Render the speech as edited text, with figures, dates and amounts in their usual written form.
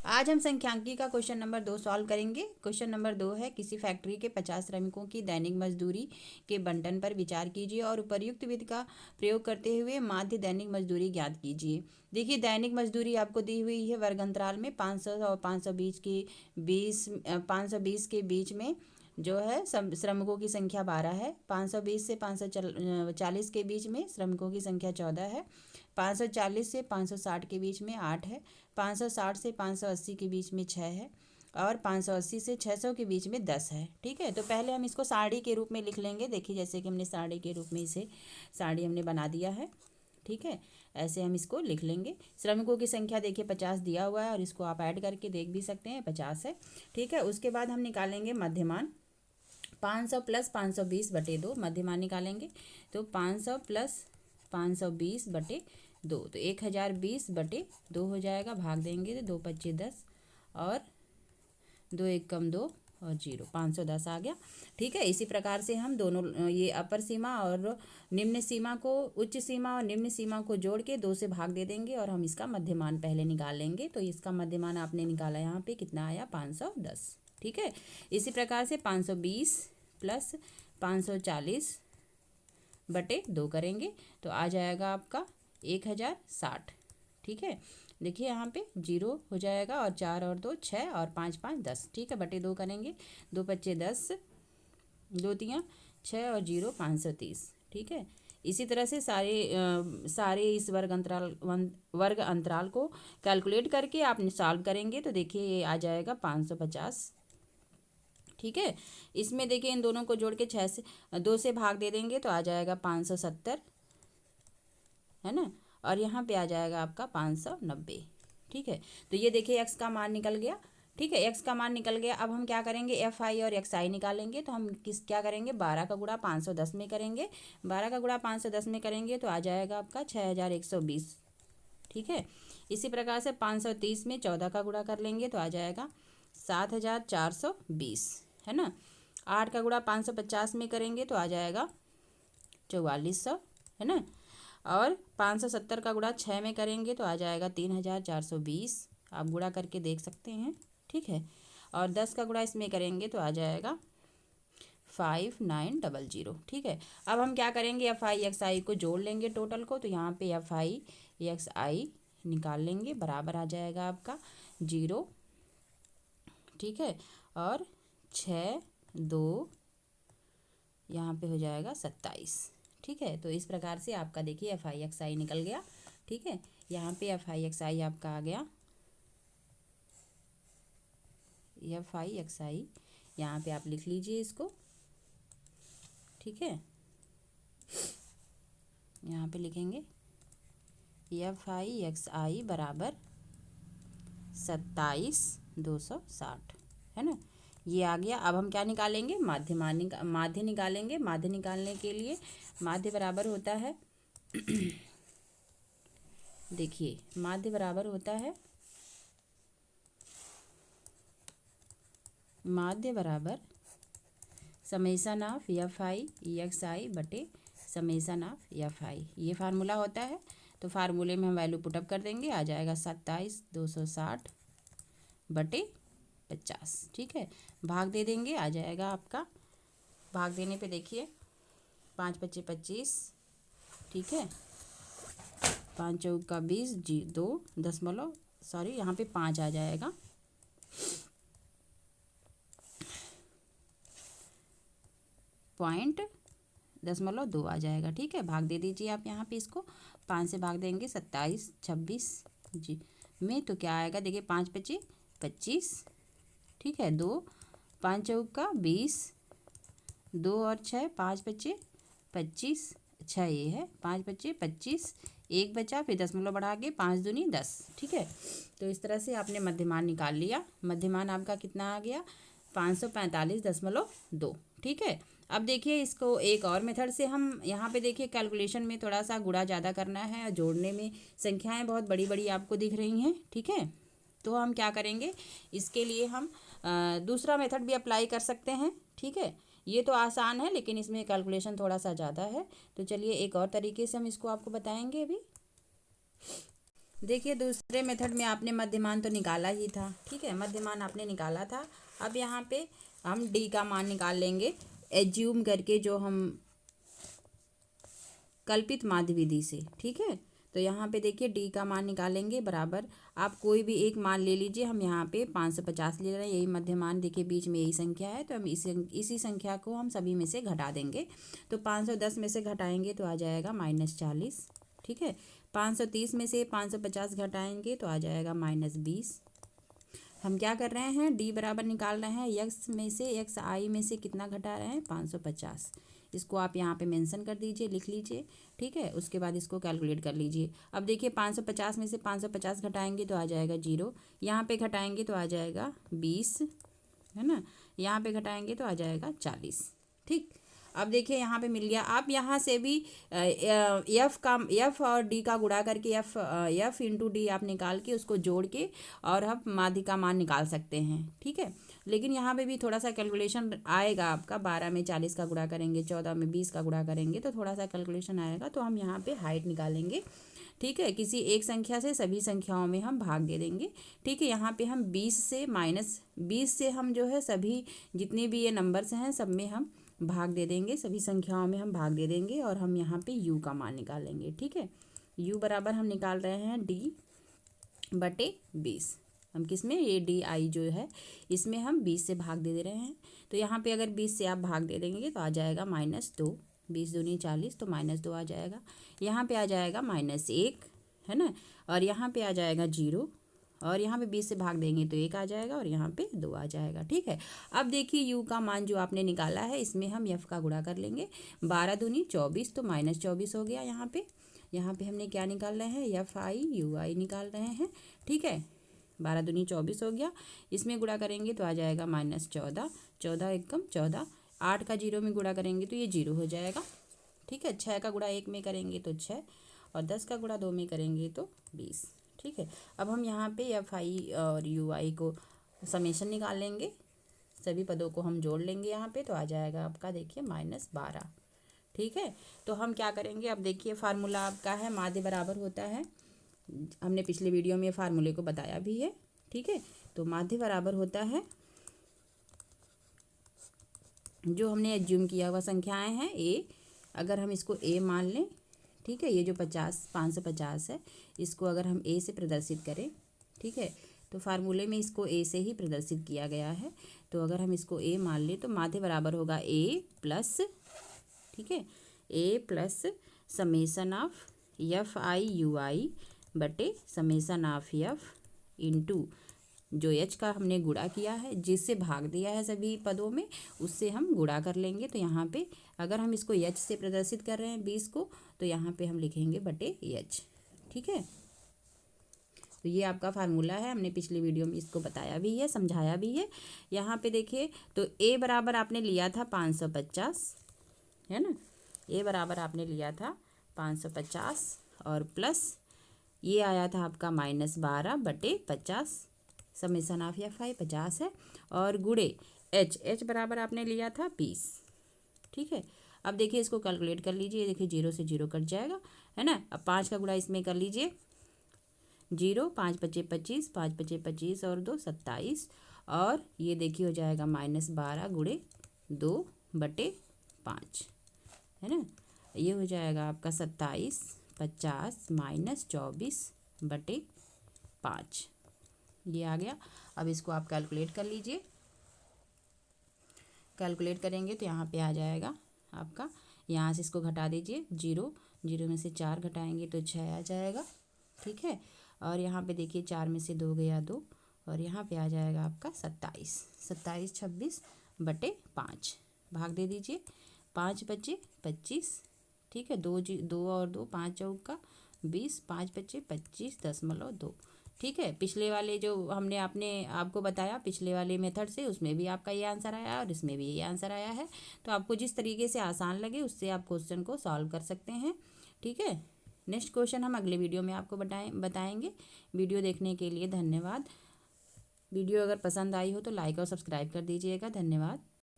आज हम संख्यांकी का क्वेश्चन नंबर 2 सॉल्व करेंगे। क्वेश्चन नंबर 2 है, किसी फैक्ट्री के 50 श्रमिकों की दैनिक मजदूरी के बंटन पर विचार कीजिए और उपर्युक्त विधि का प्रयोग करते हुए माध्य दैनिक मजदूरी ज्ञात कीजिए। देखिए, दैनिक मजदूरी आपको दी हुई है वर्ग अंतराल में 500 और 520 के बीच में जो है श्रमिकों की संख्या 12 है। 520 से 540 के बीच में श्रमिकों की संख्या 14 है। 540 से 560 के बीच में 8 है। 560 से 580 के बीच में 6 है और 580 से 600 के बीच में 10 है। ठीक है, तो पहले हम इसको सारणी के रूप में लिख लेंगे। देखिए, जैसे कि हमने सारणी के रूप में इसे सारणी हमने बना दिया है। ठीक है, ऐसे हम इसको लिख लेंगे। श्रमिकों की संख्या देखिए 50 दिया हुआ है और इसको आप ऐड करके देख भी सकते हैं, 50 है। ठीक है, उसके बाद हम निकालेंगे मध्यमान। 500 प्लस 520/2 मध्यमान निकालेंगे, तो 500 प्लस 520/2 तो 1020/2 हो जाएगा। भाग देंगे तो 2 25 10 और 2 1 कम 2 और 0, 510 आ गया। ठीक है, इसी प्रकार से हम दोनों ये अपर सीमा और निम्न सीमा को, उच्च सीमा और निम्न सीमा को जोड़ के 2 से भाग दे देंगे और हम इसका मध्यमान पहले निकाल लेंगे। तो इसका मध्यमान आपने निकाला, यहाँ पे कितना आया, 510। ठीक है, इसी प्रकार से 520 प्लस 540/2 करेंगे तो आ जाएगा आपका 1060। ठीक है, देखिए यहाँ पे 0 हो जाएगा और 4 और 2 6 और 5 5 10। ठीक है, बटे 2 करेंगे, 2 25 10, 2 3 6 और 0 530। ठीक है, इसी तरह से सारे इस वर्ग अंतराल को कैलकुलेट करके आप सॉल्व करेंगे तो देखिए ये आ जाएगा 550। ठीक है, इसमें देखिए इन दोनों को जोड़ के 6 से 2 से भाग दे देंगे तो आ जाएगा 570, है ना, और यहाँ पे आ जाएगा आपका 590। ठीक है, तो ये देखिए x का मान निकल गया। ठीक है, x का मान निकल गया। अब हम क्या करेंगे, FI और XI निकालेंगे। तो हम क्या करेंगे, 12 का गुणा 510 में करेंगे। 12 का गुणा 510 में करेंगे तो आ जाएगा आपका 6120। ठीक है, इसी प्रकार से 530 में 14 का गुणा कर लेंगे तो आ जाएगा 7420, है ना। 8 का गुणा 550 में करेंगे तो आ जाएगा 4400, है ना। और 570 का गुणा 6 में करेंगे तो आ जाएगा 3420। आप गुणा करके देख सकते हैं। ठीक है, और 10 का गुणा इसमें करेंगे तो आ जाएगा 5900। ठीक है, अब हम क्या करेंगे, FI XI को जोड़ लेंगे टोटल को। तो यहाँ पे FI XI निकाल लेंगे, बराबर आ जाएगा आपका 0। ठीक है, और 6 2 यहाँ पे हो जाएगा 27। ठीक है, तो इस प्रकार से आपका देखिए FI XI निकल गया। ठीक है, यहाँ पे FI XI आपका आ गया, FI XI यहाँ पे आप लिख लीजिए इसको। ठीक है, यहाँ पे लिखेंगे FI XI बराबर 27260, है ना, ये आ गया। अब हम क्या निकालेंगे, माध्य निकालेंगे। माध्य निकालने के लिए माध्य बराबर होता है देखिए, माध्य बराबर होता है, माध्य बराबर समेसन ऑफ FI XI बटे समेसन ऑफ FI, ये फार्मूला होता है। तो फार्मूले में हम वैल्यू पुटअप कर देंगे, आ जाएगा 27260/50। ठीक है, भाग दे देंगे, आ जाएगा आपका, भाग देने पे देखिए 5 25 25। ठीक है, 5 चौका 20, 2 दशमलव, सॉरी यहाँ पे 5 आ जाएगा, .2 आ जाएगा। ठीक है, भाग दे दीजिए आप यहाँ पे इसको, 5 से भाग देंगे 27 26 जी में तो क्या आएगा, देखिए 5 25 25। ठीक है, 2 5 चौका 20, 2 और 6 5 25 25, 6 ये है, 5 25 25, 1 बचा, फिर दशमलव बढ़ा के 5 दूनी 10। ठीक है, तो इस तरह से आपने मध्यमान निकाल लिया। मध्यमान आपका कितना आ गया, 545.2। ठीक है, अब देखिए इसको एक और मेथड से हम यहाँ पे देखिए कैलकुलेशन में थोड़ा सा गुणा ज़्यादा करना है और जोड़ने में संख्याएं बहुत बड़ी बड़ी आपको दिख रही हैं। ठीक है, तो हम क्या करेंगे, इसके लिए हम दूसरा मेथड भी अप्लाई कर सकते हैं। ठीक है, ये तो आसान है लेकिन इसमें कैलकुलेशन थोड़ा सा ज़्यादा है। तो चलिए एक और तरीके से हम इसको आपको बताएंगे अभी। देखिए दूसरे मेथड में आपने मध्यमान तो निकाला ही था, ठीक है, मध्यमान आपने निकाला था। अब यहाँ पे हम डी का मान निकाल लेंगे एज्यूम करके, जो हम कल्पित माध्य विधि से, ठीक है। तो यहाँ पे देखिए डी का मान निकालेंगे बराबर, आप कोई भी एक मान ले लीजिए। हम यहाँ पे 550 ले रहे हैं, यही मध्यमान, देखिए बीच में यही संख्या है, तो हम इसी संख्या को हम सभी में से घटा देंगे। तो 510 में से घटाएंगे तो आ जाएगा -40, ठीक है। 530 में से 550 घटाएंगे तो आ जाएगा -20। हम क्या कर रहे हैं, डी बराबर निकाल रहे हैं यक्स में से, यक्स आई में से कितना घटा रहे हैं, 550। इसको आप यहाँ पे मेंशन कर दीजिए, लिख लीजिए, ठीक है। उसके बाद इसको कैलकुलेट कर लीजिए। अब देखिए 550 में से 550 घटाएंगे तो आ जाएगा 0, यहाँ पे घटाएंगे तो आ जाएगा 20, है ना, यहाँ पे घटाएंगे तो आ जाएगा 40, ठीक। अब देखिए यहाँ पे मिल गया। आप यहाँ से भी एफ और डी का गुणा करके एफ इंटू डी आप निकाल के उसको जोड़ के और आप माध्य का मान निकाल सकते हैं, ठीक है। लेकिन यहाँ पे भी थोड़ा सा कैलकुलेशन आएगा आपका, 12 में 40 का गुणा करेंगे, 14 में 20 का गुणा करेंगे, तो थोड़ा सा कैलकुलेशन आएगा। तो हम यहाँ पे हाइट निकालेंगे, ठीक है। किसी एक संख्या से सभी संख्याओं में हम भाग दे देंगे, ठीक है। यहाँ पे हम 20 से हम जो है सभी जितने भी ये नंबर्स हैं सब में हम भाग दे देंगे, सभी संख्याओं में हम भाग दे देंगे और हम यहाँ पे u का मान निकालेंगे, ठीक है। u बराबर हम निकाल रहे हैं d/20। हम किस में, ये डी आई जो है इसमें हम 20 से भाग दे रहे हैं। तो यहाँ पे अगर 20 से आप भाग दे देंगे तो आ जाएगा -2, 20 दूनी 40, तो -2 आ जाएगा। यहाँ पे आ जाएगा -1, है ना, और यहाँ पे आ जाएगा 0, और यहाँ पे 20 से भाग देंगे तो 1 आ जाएगा, और यहाँ पे 2 आ जाएगा, ठीक है। अब देखिए u का मान जो आपने निकाला है इसमें हम f का गुणा कर लेंगे। 12 दूनी 24, तो -24 हो गया। यहाँ पे हमने क्या निकाल रहे हैं, FI/UI निकाल रहे हैं, ठीक है। 12 दूनी 24 हो गया, इसमें गुणा करेंगे तो आ जाएगा -14, 14 एकम 14, 8 का 0 में गुणा करेंगे तो ये 0 हो जाएगा, ठीक है। 6 का गुणा 1 में करेंगे तो 6, और 10 का गुणा 2 में करेंगे तो 20, ठीक है। अब हम यहाँ पे FI और UI को समेशन निकाल लेंगे, सभी पदों को हम जोड़ लेंगे यहाँ पे, तो आ जाएगा आपका देखिए -12, ठीक है। तो हम क्या करेंगे, अब देखिए फार्मूला आपका है माध्य बराबर होता है, हमने पिछले वीडियो में फार्मूले को बताया भी है, ठीक है। तो माध्य बराबर होता है, जो हमने एज्यूम किया हुआ संख्याएं हैं ए, अगर हम इसको ए मान लें, ठीक है, ये जो 550 है इसको अगर हम ए से प्रदर्शित करें, ठीक है, तो फार्मूले में इसको ए से ही प्रदर्शित किया गया है। तो अगर हम इसको ए मान लें तो माध्य बराबर होगा ए प्लस, ठीक है, ए प्लस समेसन ऑफ FI/UI बटे समेसन ऑफ F इंटू जो h का हमने गुणा किया है, जिससे भाग दिया है सभी पदों में, उससे हम गुणा कर लेंगे। तो यहाँ पे अगर हम इसको h से प्रदर्शित कर रहे हैं 20 को, तो यहाँ पे हम लिखेंगे बटे h, ठीक है। तो ये आपका फार्मूला है, हमने पिछले वीडियो में इसको बताया भी है, समझाया भी है। यहाँ पे देखिए तो a बराबर आपने लिया था 550, है ना, a बराबर आपने लिया था 550, और प्लस ये आया था आपका -12 बटे 50, समेसन ऑफ FI 50 है, और गुणे h बराबर आपने लिया था 20, ठीक है। अब देखिए इसको कैलकुलेट कर लीजिए, देखिए 0 से 0 कट जाएगा, है ना। अब 5 का गुणा इसमें कर लीजिए, 0, 5 × 5 = 25, 5 × 25 और 2 27, और ये देखिए हो जाएगा -12 गुणे 2 बटे 5, है ना। ये हो जाएगा आपका 27, 50 -24 बटे 5, ये आ गया। अब इसको आप कैलकुलेट कर लीजिए, कैलकुलेट करेंगे तो यहाँ पे आ जाएगा आपका, यहाँ से इसको घटा दीजिए, 0 में से 4 घटाएंगे तो 6 आ जाएगा, ठीक है। और यहाँ पे देखिए 4 में से 2 गया 2, और यहाँ पे आ जाएगा आपका 27, 26 बटे 5, भाग दे दीजिए, 5 बचे 25, ठीक है, 2 और 2 5 चौका 20, 5 बचे 25.2, ठीक है। पिछले वाले जो हमने आपको बताया पिछले वाले मेथड से, उसमें भी आपका ये आंसर आया और इसमें भी ये आंसर आया है। तो आपको जिस तरीके से आसान लगे उससे आप क्वेश्चन को सॉल्व कर सकते हैं, ठीक है। नेक्स्ट क्वेश्चन हम अगले वीडियो में आपको बताएंगे। वीडियो देखने के लिए धन्यवाद। वीडियो अगर पसंद आई हो तो लाइक और सब्सक्राइब कर दीजिएगा। धन्यवाद।